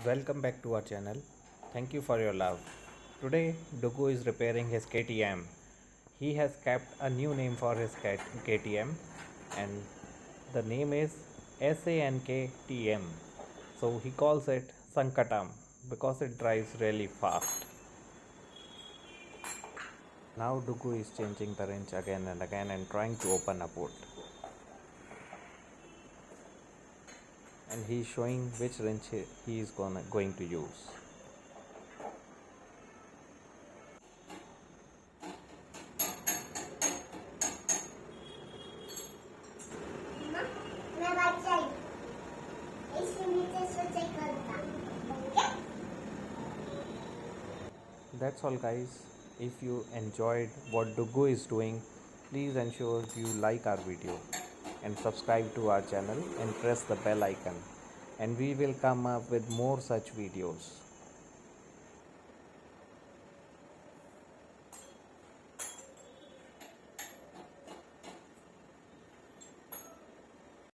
Welcome back to our channel. Thank you for your love. Today Duggu is repairing his KTM. He has kept a new name for his KTM and the name is SANKTM. So he calls it SANKTM because it drives really fast. Now Duggu is changing the wrench again and again and trying to open a boot. And he is showing which wrench he is going to use. That's all guys. If you enjoyed what Duggu is doing, please ensure you like our video and subscribe to our channel and press the bell icon, and we will come up with more such videos.